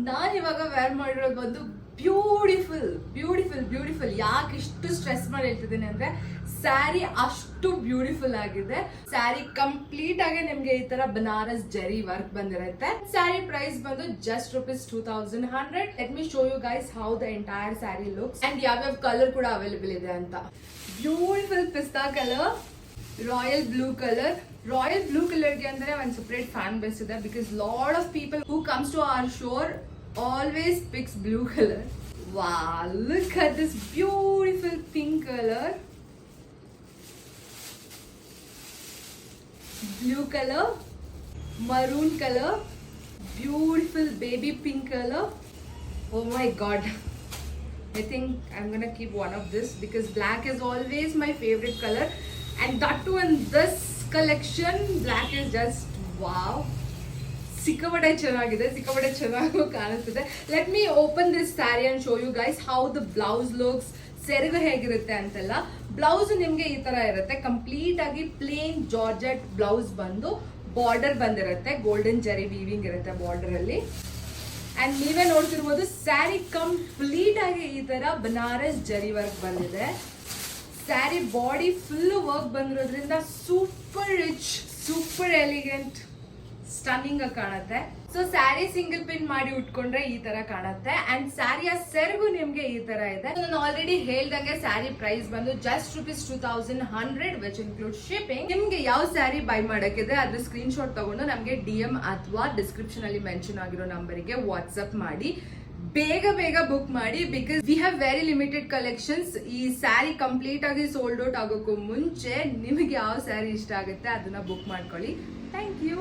ನಾನು ಇವಾಗ ವೇರ್ ಮಾಡಿರೋದು ಬಂದು ಬ್ಯೂಟಿಫುಲ್ ಬ್ಯೂಟಿಫುಲ್ ಬ್ಯೂಟಿಫುಲ್. ಯಾಕೆ ಇಷ್ಟು ಸ್ಟ್ರೆಸ್ ಮಾಡಿ ಹೇಳ್ತಿದ್ದೀನಿ ಅಂದ್ರೆ ಸ್ಯಾರಿ ಅಷ್ಟು ಬ್ಯೂಟಿಫುಲ್ ಆಗಿದೆ. ಸ್ಯಾರಿ ಕಂಪ್ಲೀಟ್ ಆಗಿ ನಿಮ್ಗೆ ಈ ತರ ಬನಾರಸ್ ಜರಿ ವರ್ಕ್ ಬಂದಿರುತ್ತೆ. ಸ್ಯಾರಿ ಪ್ರೈಸ್ ಬಂದು just ₹2100. Let me show you guys how the entire saree looks and ಯಾವ್ಯಾವ ಕಲರ್ ಕೂಡ ಅವೈಲೇಬಲ್ ಇದೆ ಅಂತ. Beautiful pista colour, royal blue colour. Royal blue ಕಲರ್ಗೆ ಅಂದ್ರೆ ಒಂದು ಸೆಪರೇಟ್ ಫ್ಯಾನ್ ಬೇಸ್ ಇದೆ because lot of people who comes to our store always picks blue color. Wow, look at this beautiful pink color, blue color, maroon color, beautiful baby pink color. Oh my god, I think I'm gonna keep one of this because black is always my favorite color, and that too in this collection black is just wow. ಸಿಕ್ಕಾಪಟ್ಟೆ ಚೆನ್ನಾಗಿದೆ, ಸಿಕ್ಕಾಪಟ್ಟೆ ಚೆನ್ನಾಗೂ ಕಾಣಿಸ್ತಿದೆ. Let me open this sari and show you guys how the blouse looks. ಸೆರಗು ಹೇಗಿರುತ್ತೆ ಅಂತೆಲ್ಲ. Blouse ನಿಮ್ಗೆ ಈ ತರ ಇರುತ್ತೆ, ಕಂಪ್ಲೀಟ್ ಆಗಿ ಪ್ಲೇನ್ ಜಾರ್ಜೆಟ್ ಬ್ಲೌಸ್ ಬಂದು ಬಾರ್ಡರ್ ಬಂದಿರುತ್ತೆ, ಗೋಲ್ಡನ್ ಜರಿ ವೀವಿಂಗ್ ಇರುತ್ತೆ ಬಾರ್ಡರ್ ಅಲ್ಲಿ. ಅಂಡ್ ನೀವೇ ನೋಡ್ತಿರ್ಬೋದು ಸ್ಯಾರಿ ಕಂಪ್ಲೀಟ್ ಆಗಿ ಈ ತರ ಬನಾರಸ್ ಜರಿ ವರ್ಕ್ ಬಂದಿದೆ. ಸ್ಯಾರಿ ಬಾಡಿ ಫುಲ್ ವರ್ಕ್ ಬಂದಿರೋದ್ರಿಂದ super rich, super elegant, stunning ಆಗಿ ಕಾಣುತ್ತೆ. ಸೊ ಸ್ಯಾರಿ ಸಿಂಗಲ್ ಪಿನ್ ಮಾಡಿ ಉಟ್ಕೊಂಡ್ರೆ ಈ ತರ ಕಾಣುತ್ತೆ. ಅಂಡ್ ಸ್ಯಾರಿಯ ಸೆರಗು ನಿಮ್ಗೆ ಈ ತರ ಇದೆ. ನಾನು ಆಲ್ರೆಡಿ ಹೇಳ್ದಂಗೆ ಸ್ಯಾರಿ ಪ್ರೈಸ್ ಬಂದು ಜಸ್ಟ್ ₹2100 ವಿಚ್ ಇನ್ಕ್ಲೂಡ್ ಶಿಪ್ಪಿಂಗ್. ನಿಮ್ಗೆ ಯಾವ ಸ್ಯಾರಿ ಬೈ ಮಾಡಕ್ಕಿದೆ ಅದ್ರ ಸ್ಕ್ರೀನ್ ಶಾಟ್ ತಗೊಂಡು ನಮ್ಗೆ DM ಅಥವಾ ಡಿಸ್ಕ್ರಿಪ್ಷನ್ ಅಲ್ಲಿ ಮೆನ್ಷನ್ ಆಗಿರೋ ನಂಬರ್ಗೆ ವಾಟ್ಸ್ಆಪ್ ಮಾಡಿ ಬೇಗ ಬೇಗ ಬುಕ್ ಮಾಡಿ because we have very limited collections. ಈ ಸ್ಯಾರಿ ಕಂಪ್ಲೀಟ್ ಆಗಿ ಸೋಲ್ಡ್ ಔಟ್ ಆಗೋಕ್ಕೂ ಮುಂಚೆ ನಿಮಗೆ ಯಾವ ಸ್ಯಾರಿ ಇಷ್ಟ ಆಗುತ್ತೆ ಅದನ್ನ ಬುಕ್ ಮಾಡ್ಕೊಳ್ಳಿ. Thank you.